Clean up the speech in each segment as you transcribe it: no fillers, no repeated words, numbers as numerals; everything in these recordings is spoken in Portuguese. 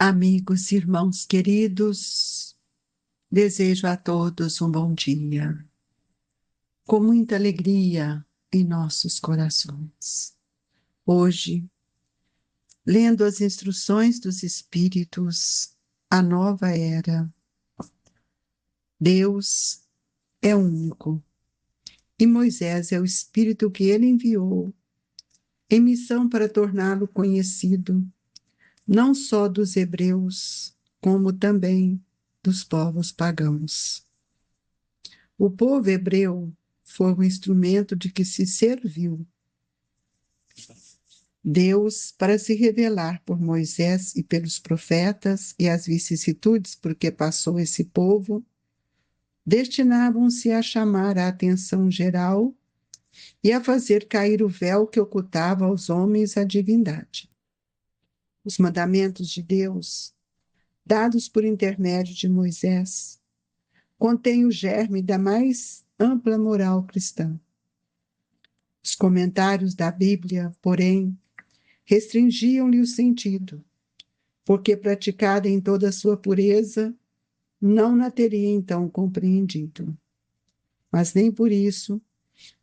Amigos, irmãos queridos, desejo a todos um bom dia, com muita alegria em nossos corações. Hoje, lendo as instruções dos Espíritos, a nova era. Deus é único e Moisés é o Espírito que ele enviou em missão para torná-lo conhecido, não só dos hebreus, como também dos povos pagãos. O povo hebreu foi o instrumento de que se serviu Deus para se revelar por Moisés e pelos profetas, e as vicissitudes por que passou esse povo destinavam-se a chamar a atenção geral e a fazer cair o véu que ocultava aos homens a divindade. Os mandamentos de Deus, dados por intermédio de Moisés, contêm o germe da mais ampla moral cristã. Os comentários da Bíblia, porém, restringiam-lhe o sentido, porque, praticada em toda a sua pureza, não na teria então compreendido. Mas nem por isso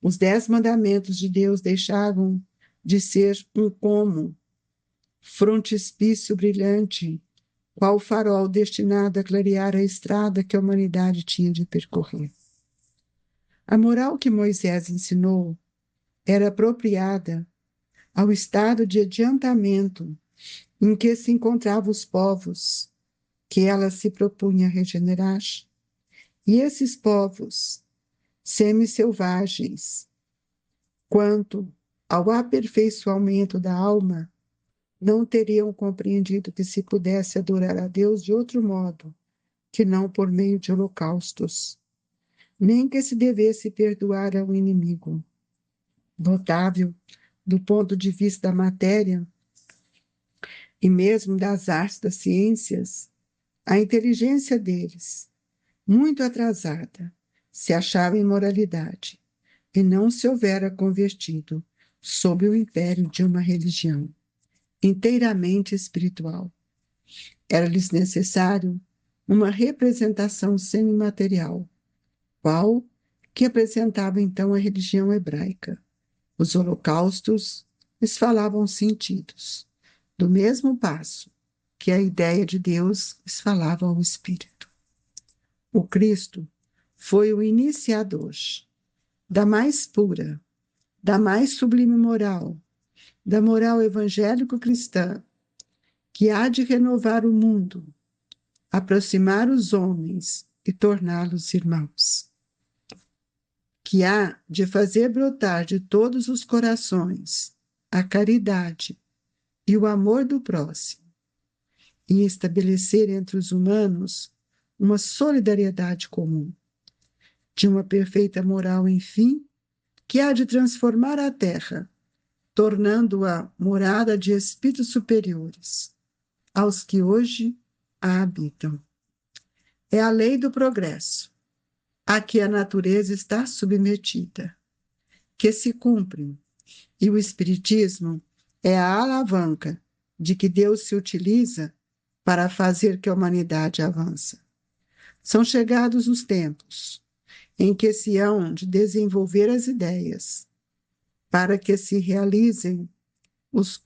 os 10 mandamentos de Deus deixavam de ser um como, frontispício brilhante, qual farol destinado a clarear a estrada que a humanidade tinha de percorrer. A moral que Moisés ensinou era apropriada ao estado de adiantamento em que se encontravam os povos que ela se propunha regenerar. E esses povos, semi-selvagens, quanto ao aperfeiçoamento da alma, não teriam compreendido que se pudesse adorar a Deus de outro modo, que não por meio de holocaustos, nem que se devesse perdoar ao inimigo. Notável, do ponto de vista da matéria e mesmo das artes das ciências, a inteligência deles, muito atrasada, se achava em moralidade e não se houvera convertido sob o império de uma religião inteiramente espiritual. Era-lhes necessário uma representação semimaterial, qual que apresentava então a religião hebraica. Os holocaustos lhes falavam sentidos, do mesmo passo que a ideia de Deus lhes falava ao Espírito. O Cristo foi o iniciador da mais pura, da mais sublime moral, da moral evangélico-cristã, que há de renovar o mundo, aproximar os homens e torná-los irmãos, que há de fazer brotar de todos os corações a caridade e o amor do próximo, e estabelecer entre os humanos uma solidariedade comum, de uma perfeita moral, enfim, que há de transformar a terra, tornando-a morada de espíritos superiores aos que hoje a habitam. É a lei do progresso, a que a natureza está submetida, que se cumpre, e o Espiritismo é a alavanca de que Deus se utiliza para fazer que a humanidade avance. São chegados os tempos em que se hão de desenvolver as ideias para que se realizem os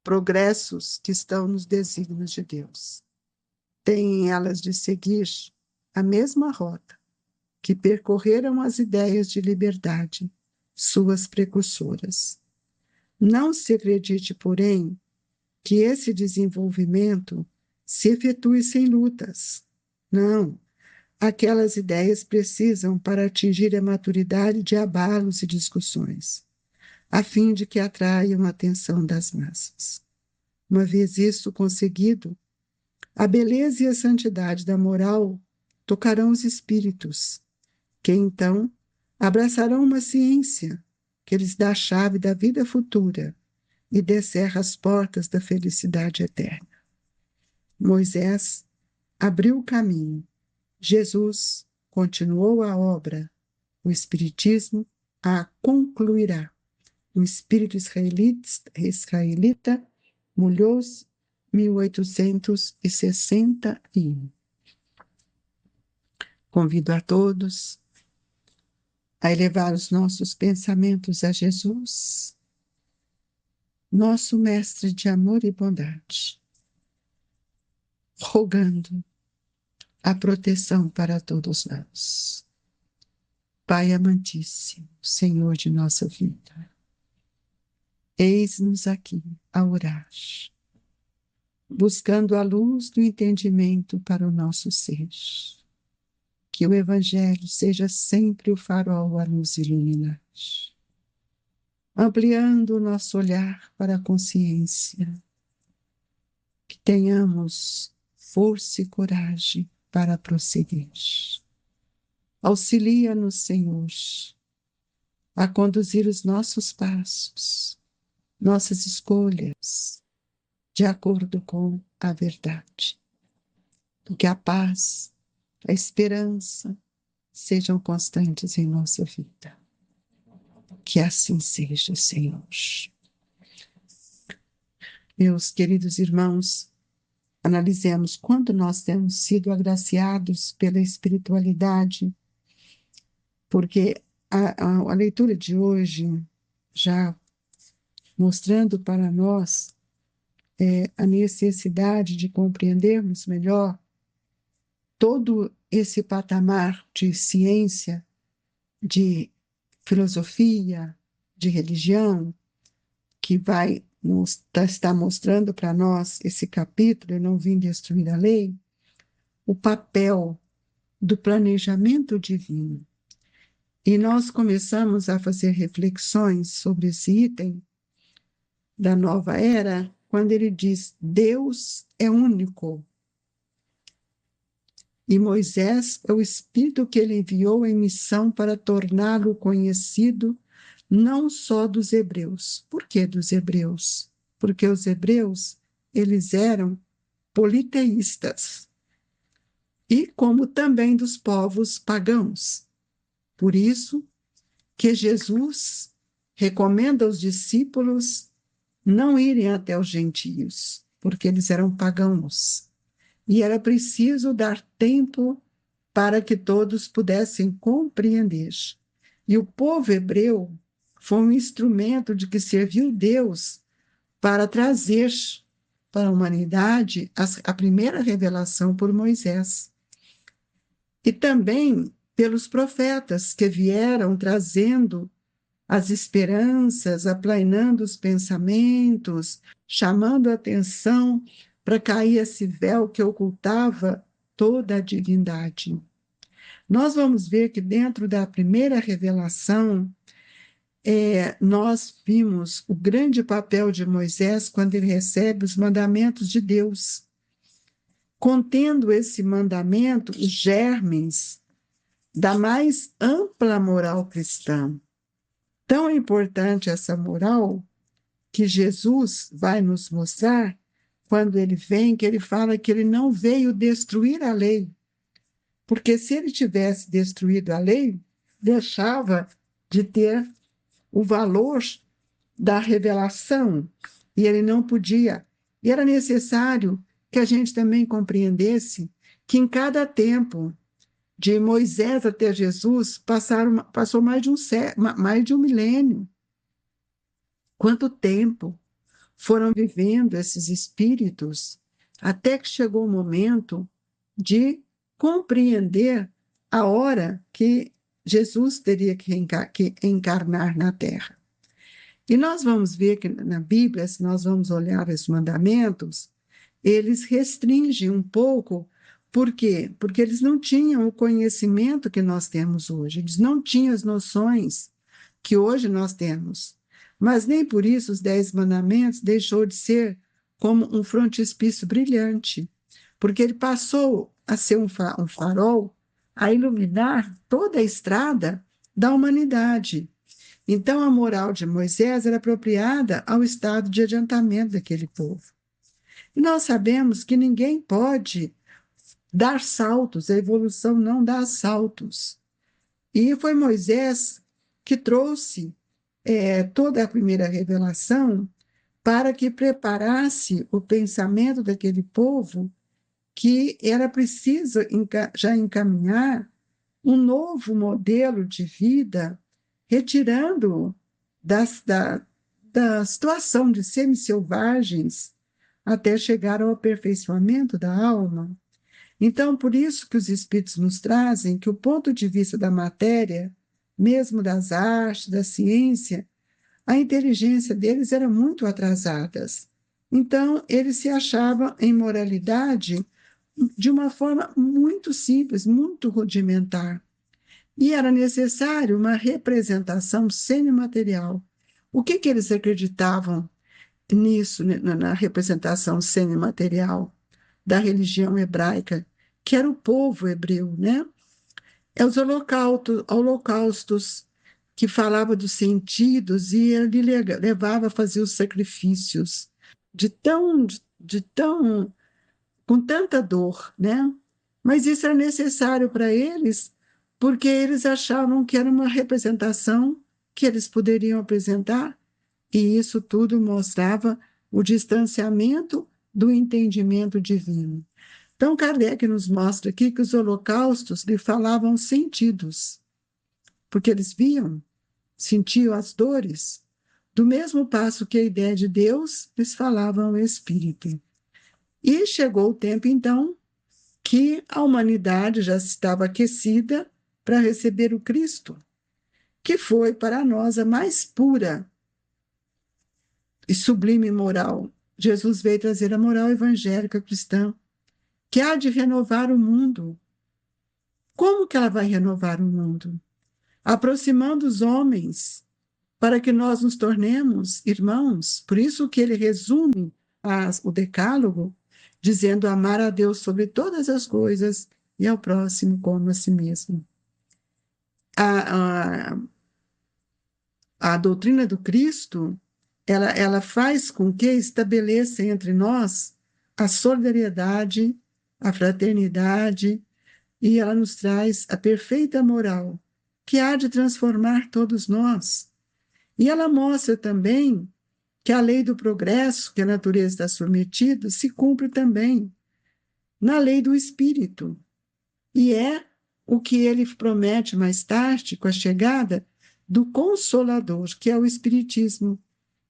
progressos que estão nos desígnios de Deus. Têm elas de seguir a mesma rota que percorreram as ideias de liberdade, suas precursoras. Não se acredite, porém, que esse desenvolvimento se efetue sem lutas. Não. Aquelas ideias precisam, para atingir a maturidade, de abalos e discussões, a fim de que atraiam a atenção das massas. Uma vez isso conseguido, a beleza e a santidade da moral tocarão os espíritos, que então abraçarão uma ciência que lhes dá a chave da vida futura e descerra as portas da felicidade eterna. Moisés abriu o caminho, Jesus continuou a obra, o Espiritismo a concluirá. O espírito israelita molhou-se 1861. Convido a todos a elevar os nossos pensamentos a Jesus, nosso mestre de amor e bondade, rogando a proteção para todos nós. Pai amantíssimo, Senhor de nossa vida, eis-nos aqui a orar, buscando a luz do entendimento para o nosso ser. Que o Evangelho seja sempre o farol a nos iluminar, ampliando o nosso olhar para a consciência, que tenhamos força e coragem para prosseguir. Auxilia-nos, Senhor, a conduzir os nossos passos, nossas escolhas, de acordo com a verdade. Que a paz, a esperança sejam constantes em nossa vida. Que assim seja, Senhor. Meus queridos irmãos, analisemos quanto nós temos sido agraciados pela espiritualidade, porque a leitura de hoje, já mostrando para nós a necessidade de compreendermos melhor todo esse patamar de ciência, de filosofia, de religião, que vai está mostrando para nós esse capítulo, Eu Não Vim Destruir a Lei, o papel do planejamento divino. E nós começamos a fazer reflexões sobre esse item da nova era, quando ele diz: Deus é único. E Moisés é o Espírito que ele enviou em missão para torná-lo conhecido não só dos hebreus. Por que dos hebreus? Porque os hebreus, eles eram politeístas. E como também dos povos pagãos. Por isso que Jesus recomenda aos discípulos não irem até os gentios, porque eles eram pagãos. E era preciso dar tempo para que todos pudessem compreender. E o povo hebreu foi um instrumento de que serviu Deus para trazer para a humanidade a primeira revelação por Moisés. E também pelos profetas que vieram trazendo as esperanças, aplainando os pensamentos, chamando a atenção para cair esse véu que ocultava toda a divindade. Nós vamos ver que dentro da primeira revelação, nós vimos o grande papel de Moisés quando ele recebe os mandamentos de Deus, contendo esse mandamento os germes da mais ampla moral cristã. Tão importante essa moral que Jesus vai nos mostrar quando ele vem, que ele fala que ele não veio destruir a lei, porque se ele tivesse destruído a lei, deixava de ter o valor da revelação, e ele não podia. E era necessário que a gente também compreendesse que em cada tempo, de Moisés até Jesus, passou mais de um milênio. Quanto tempo foram vivendo esses espíritos até que chegou o momento de compreender a hora que Jesus teria que encarnar na Terra. E nós vamos ver que na Bíblia, se nós vamos olhar os mandamentos, eles restringem um pouco. Por quê? Porque eles não tinham o conhecimento que nós temos hoje, eles não tinham as noções que hoje nós temos. Mas nem por isso os 10 mandamentos deixou de ser como um frontispício brilhante, porque ele passou a ser um farol a iluminar toda a estrada da humanidade. Então, a moral de Moisés era apropriada ao estado de adiantamento daquele povo. E nós sabemos que ninguém pode dar saltos, a evolução não dá saltos. E foi Moisés que trouxe toda a primeira revelação para que preparasse o pensamento daquele povo que era preciso já encaminhar um novo modelo de vida, retirando da situação de semi-selvagens até chegar ao aperfeiçoamento da alma. Então, por isso que os espíritos nos trazem que o ponto de vista da matéria, mesmo das artes, da ciência, a inteligência deles era muito atrasadas. Então, eles se achavam em moralidade de uma forma muito simples, muito rudimentar. E era necessário uma representação semimaterial. O que eles acreditavam nisso, na representação semimaterial da religião hebraica, que era o povo hebreu, né? É os holocaustos que falava dos sentidos e ele levava a fazer os sacrifícios de tão com tanta dor, né? Mas isso era necessário para eles, porque eles achavam que era uma representação que eles poderiam apresentar, e isso tudo mostrava o distanciamento do entendimento divino. Então, Kardec nos mostra aqui que os holocaustos lhe falavam sentidos, porque eles viam, sentiam as dores, do mesmo passo que a ideia de Deus lhes falava ao espírito. E chegou o tempo, então, que a humanidade já estava aquecida para receber o Cristo, que foi para nós a mais pura e sublime moral. Jesus veio trazer a moral evangélica cristã, que há de renovar o mundo. Como que ela vai renovar o mundo? Aproximando os homens para que nós nos tornemos irmãos. Por isso que ele resume o decálogo dizendo amar a Deus sobre todas as coisas e ao próximo como a si mesmo. A, a, a doutrina do Cristo, ela faz com que estabeleça entre nós a solidariedade, a fraternidade, e ela nos traz a perfeita moral, que há de transformar todos nós. E ela mostra também que a lei do progresso, que a natureza está submetida, se cumpre também na lei do Espírito. E é o que ele promete mais tarde, com a chegada do Consolador, que é o Espiritismo,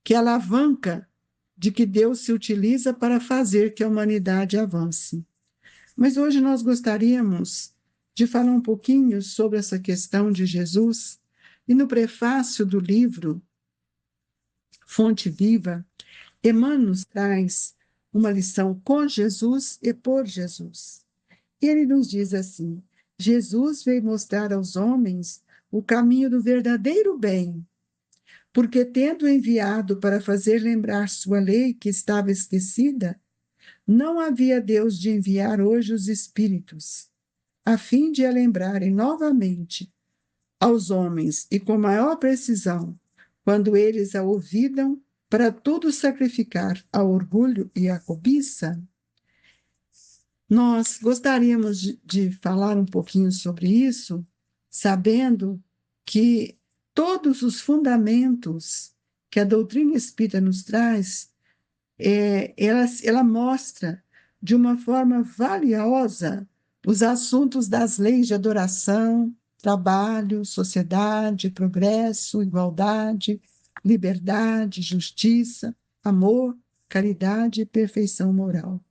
que é a alavanca de que Deus se utiliza para fazer que a humanidade avance. Mas hoje nós gostaríamos de falar um pouquinho sobre essa questão de Jesus, e no prefácio do livro Fonte Viva, Emmanuel nos traz uma lição com Jesus e por Jesus. Ele nos diz assim: Jesus veio mostrar aos homens o caminho do verdadeiro bem, porque, tendo enviado para fazer lembrar sua lei que estava esquecida, não havia Deus de enviar hoje os Espíritos, a fim de a lembrarem novamente aos homens e com maior precisão, quando eles a ouvidam, para tudo sacrificar ao orgulho e à cobiça. Nós gostaríamos de falar um pouquinho sobre isso, sabendo que todos os fundamentos que a doutrina espírita nos traz, ela mostra de uma forma valiosa os assuntos das leis de adoração, trabalho, sociedade, progresso, igualdade, liberdade, justiça, amor, caridade e perfeição moral.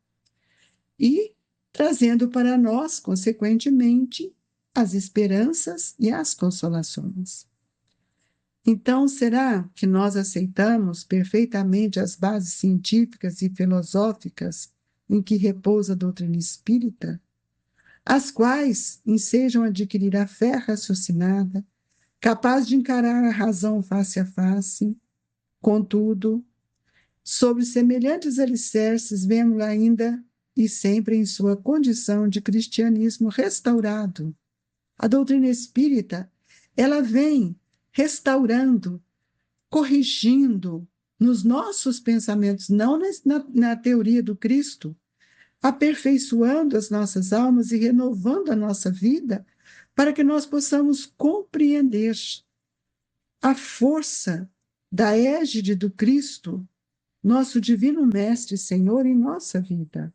E trazendo para nós, consequentemente, as esperanças e as consolações. Então, será que nós aceitamos perfeitamente as bases científicas e filosóficas em que repousa a doutrina espírita, as quais ensejam adquirir a fé raciocinada, capaz de encarar a razão face a face? Contudo, sobre semelhantes alicerces, vemos ainda e sempre em sua condição de cristianismo restaurado. A doutrina espírita, ela vem restaurando, corrigindo nos nossos pensamentos, não na teoria do Cristo, aperfeiçoando as nossas almas e renovando a nossa vida, para que nós possamos compreender a força da égide do Cristo nosso divino Mestre e Senhor em nossa vida.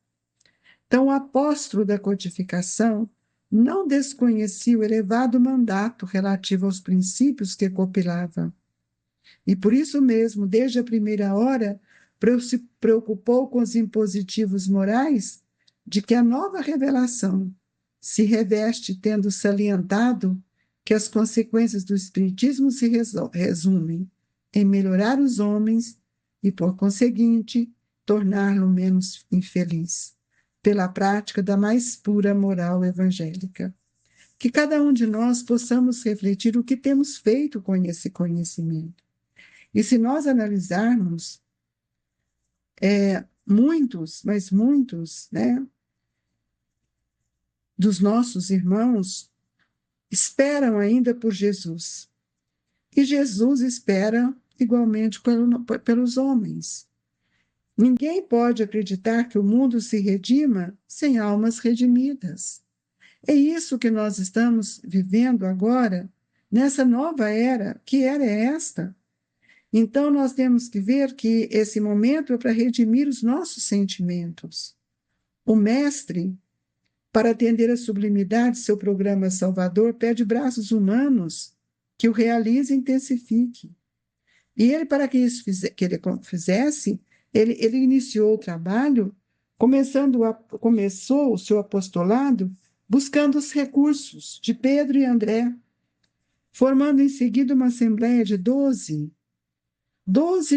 Então, o apóstolo da codificação não desconhecia o elevado mandato relativo aos princípios que compilava. E por isso mesmo, desde a primeira hora, se preocupou com os impositivos morais de que a nova revelação se reveste, tendo salientado que as consequências do Espiritismo se resumem em melhorar os homens e, por conseguinte, torná-lo menos infeliz, pela prática da mais pura moral evangélica. Que cada um de nós possamos refletir o que temos feito com esse conhecimento. E se nós analisarmos, muitos, mas muitos, né, dos nossos irmãos esperam ainda por Jesus. E Jesus espera igualmente pelos homens. Ninguém pode acreditar que o mundo se redima sem almas redimidas. É isso que nós estamos vivendo agora, nessa nova era. Que era esta? Então, nós temos que ver que esse momento é para redimir os nossos sentimentos. O Mestre, para atender à sublimidade de seu programa salvador, pede braços humanos que o realize e intensifique. E ele, para que isso ele fizesse, ele iniciou o trabalho, começou o seu apostolado buscando os recursos de Pedro e André, formando em seguida uma assembleia de 12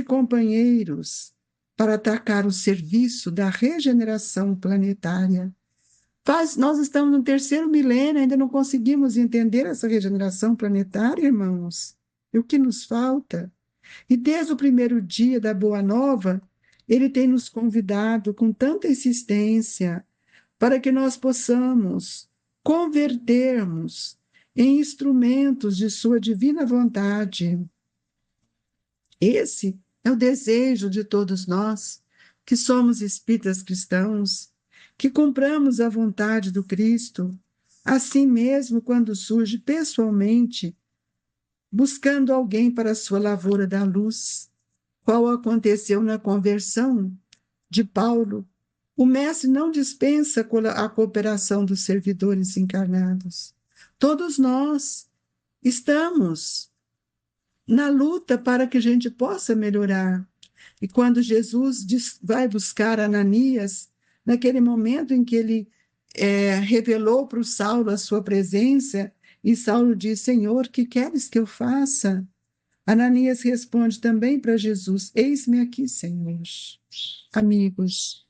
companheiros para atacar o serviço da regeneração planetária. Nós estamos no terceiro milênio, ainda não conseguimos entender essa regeneração planetária, irmãos. E o que nos falta? E desde o primeiro dia da Boa Nova, ele tem nos convidado com tanta insistência para que nós possamos convertermos em instrumentos de sua divina vontade. Esse é o desejo de todos nós, que somos espíritas cristãos, que cumpramos a vontade do Cristo, assim mesmo quando surge pessoalmente, buscando alguém para a sua lavoura da luz, qual aconteceu na conversão de Paulo. O Mestre não dispensa a cooperação dos servidores encarnados. Todos nós estamos na luta para que a gente possa melhorar. E quando Jesus vai buscar Ananias, naquele momento em que ele revelou para o Saulo a sua presença, e Saulo diz: Senhor, que queres que eu faça? Ananias responde também para Jesus: Eis-me aqui, Senhor. Amigos,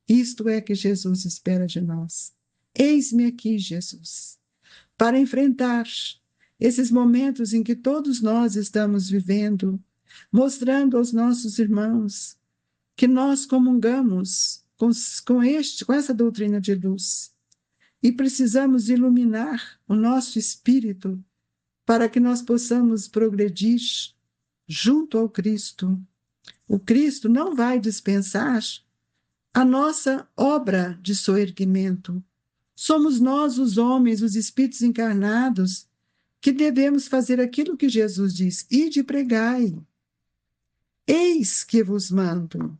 isto é que Jesus espera de nós. Eis-me aqui, Jesus, para enfrentar esses momentos em que todos nós estamos vivendo, mostrando aos nossos irmãos que nós comungamos com essa doutrina de luz e precisamos iluminar o nosso espírito para que nós possamos progredir junto ao Cristo. O Cristo não vai dispensar a nossa obra de soerguimento. Somos nós, os homens, os espíritos encarnados, que devemos fazer aquilo que Jesus diz: ide e pregai. Eis que vos mando.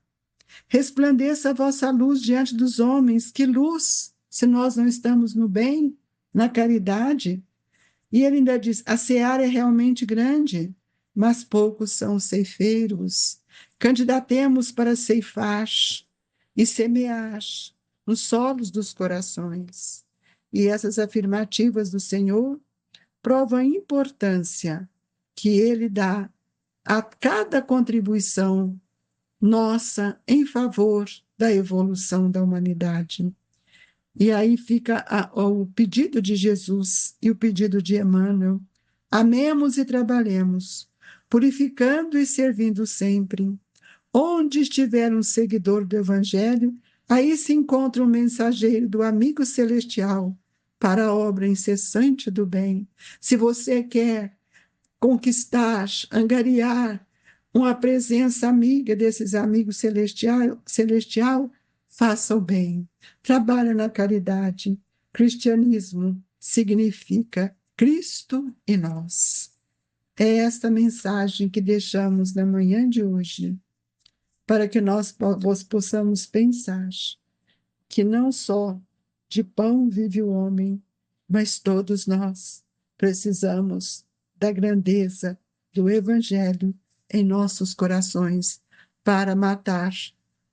Resplandeça a vossa luz diante dos homens. Que luz, se nós não estamos no bem, na caridade? E ele ainda diz: a seara é realmente grande, mas poucos são os ceifeiros. Candidatemos para ceifar e semear nos solos dos corações. E essas afirmativas do Senhor provam a importância que ele dá a cada contribuição nossa em favor da evolução da humanidade. E aí fica o pedido de Jesus e o pedido de Emmanuel: amemos e trabalhemos, purificando e servindo sempre. Onde estiver um seguidor do Evangelho, aí se encontra um mensageiro do amigo celestial para a obra incessante do bem. Se você quer conquistar, angariar uma presença amiga desses amigos celestial, faça o bem. Trabalhe na caridade. Cristianismo significa Cristo e nós. É esta mensagem que deixamos na manhã de hoje, para que nós possamos pensar que não só de pão vive o homem, mas todos nós precisamos da grandeza do Evangelho em nossos corações para matar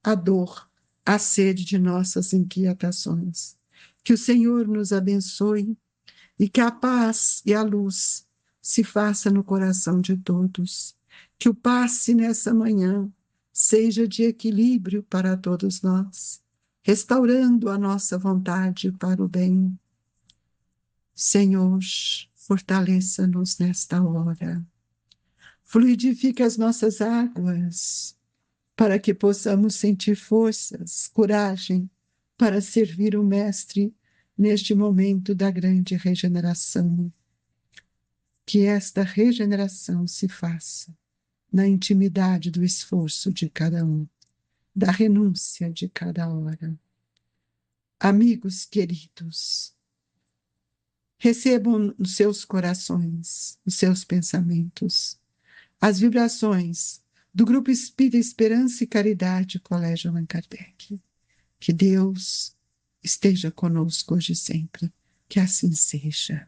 a dor, a sede de nossas inquietações. Que o Senhor nos abençoe e que a paz e a luz se faça no coração de todos. Que o passe nessa manhã seja de equilíbrio para todos nós, restaurando a nossa vontade para o bem. Senhor, fortaleça-nos nesta hora. Fluidifica as nossas águas, para que possamos sentir forças, coragem, para servir o Mestre neste momento da grande regeneração. Que esta regeneração se faça na intimidade do esforço de cada um, da renúncia de cada hora. Amigos queridos, recebam nos seus corações, os seus pensamentos, as vibrações do Grupo Espírita Esperança e Caridade, Colégio Allan Kardec. Que Deus esteja conosco hoje e sempre. Que assim seja.